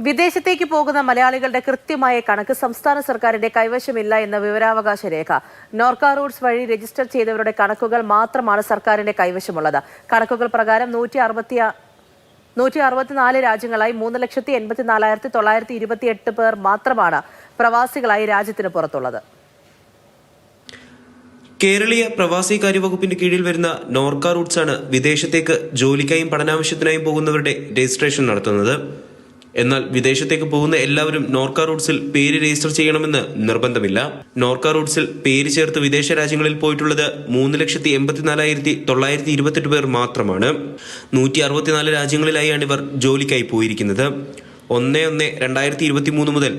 വിദേശത്തേക്ക് പോകുന്ന മലയാളികളുടെ കൃത്യമായ കണക്ക് സംസ്ഥാന സർക്കാരിന്റെ കൈവശമില്ല എന്ന വിവരാവകാശ രേഖ. നോർക്ക റൂട്ട്സ് വഴി രജിസ്റ്റർ ചെയ്തവരുടെ കണക്കുകൾ മാത്രമാണ് സർക്കാരിന്റെ കൈവശമുള്ളത്. കണക്കുകൾ പ്രകാരം 164 രാജ്യങ്ങളായി 3,84,928 പേർ മാത്രമാണ് പ്രവാസികളായി രാജ്യത്തിന് പുറത്തുള്ളത്. കേരളീയ പ്രവാസികാര്യ വകുപ്പിന്റെ കീഴിൽ വരുന്ന നോർക്ക റൂട്ട്സ് ആണ് വിദേശത്തേക്ക് ജോലിക്കായും പഠനാവശ്യത്തിനായും പോകുന്നവരുടെ രജിസ്ട്രേഷൻ നടത്തുന്നത്. എന്നാൽ വിദേശത്തേക്ക് പോകുന്ന എല്ലാവരും നോർക്ക റൂട്ട്സിൽ പേര് രജിസ്റ്റർ ചെയ്യണമെന്ന് നിർബന്ധമില്ല. നോർക്ക റൂട്ട്സിൽ പേര് ചേർത്ത് വിദേശ രാജ്യങ്ങളിൽ പോയിട്ടുള്ളത് 3,84,928 പേർ മാത്രമാണ്. 164 രാജ്യങ്ങളിലായാണ് ഇവർ ജോലിക്കായി പോയിരിക്കുന്നത്. 1/1/2023 മുതൽ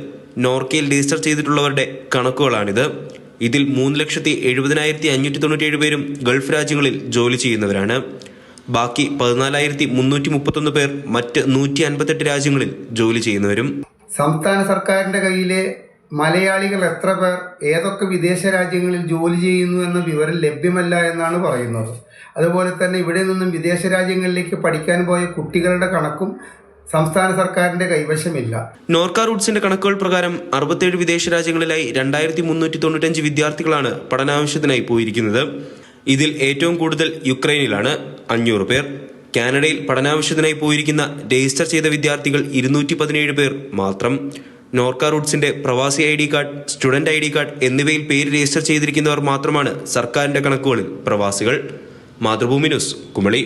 നോർക്കയിൽ രജിസ്റ്റർ ചെയ്തിട്ടുള്ളവരുടെ കണക്കുകളാണിത്. ഇതിൽ 3,70,597 പേരും ഗൾഫ് രാജ്യങ്ങളിൽ ജോലി ചെയ്യുന്നവരാണ്. ബാക്കി 14,331 പേർ മറ്റ് 158 രാജ്യങ്ങളിൽ ജോലി ചെയ്യുന്നവരും. സംസ്ഥാന സർക്കാരിന്റെ കയ്യിലെ മലയാളികൾ എത്ര പേർ ഏതൊക്കെ വിദേശ രാജ്യങ്ങളിൽ ജോലി ചെയ്യുന്നു എന്ന വിവരം ലഭ്യമല്ല എന്നാണ് പറയുന്നത്. അതുപോലെ തന്നെ ഇവിടെ നിന്നും വിദേശ രാജ്യങ്ങളിലേക്ക് പഠിക്കാൻ പോയ കുട്ടികളുടെ കണക്കും സംസ്ഥാന സർക്കാരിന്റെ കൈവശമില്ല. നോർക്ക റൂട്ട്സിന്റെ കണക്കുകൾ പ്രകാരം 67 വിദേശ രാജ്യങ്ങളിലായി 2,395 വിദ്യാർത്ഥികളാണ് പഠനാവശ്യത്തിനായി പോയിരിക്കുന്നത്. ഇതിൽ ഏറ്റവും കൂടുതൽ യുക്രൈനിലാണ് 500 പേർ. കാനഡയിൽ പഠനാവശ്യത്തിനായി പോയിരിക്കുന്ന രജിസ്റ്റർ ചെയ്ത വിദ്യാർത്ഥികൾ 217 പേർ മാത്രം. നോർക്ക റൂട്ട്സിന്റെ പ്രവാസി ID card, student ID card എന്നിവയിൽ പേര് രജിസ്റ്റർ ചെയ്തിരിക്കുന്നവർ മാത്രമാണ് സർക്കാരിന്റെ കണക്കുകളിൽ പ്രവാസികൾ. മാതൃഭൂമി ന്യൂസ്, കുമളി.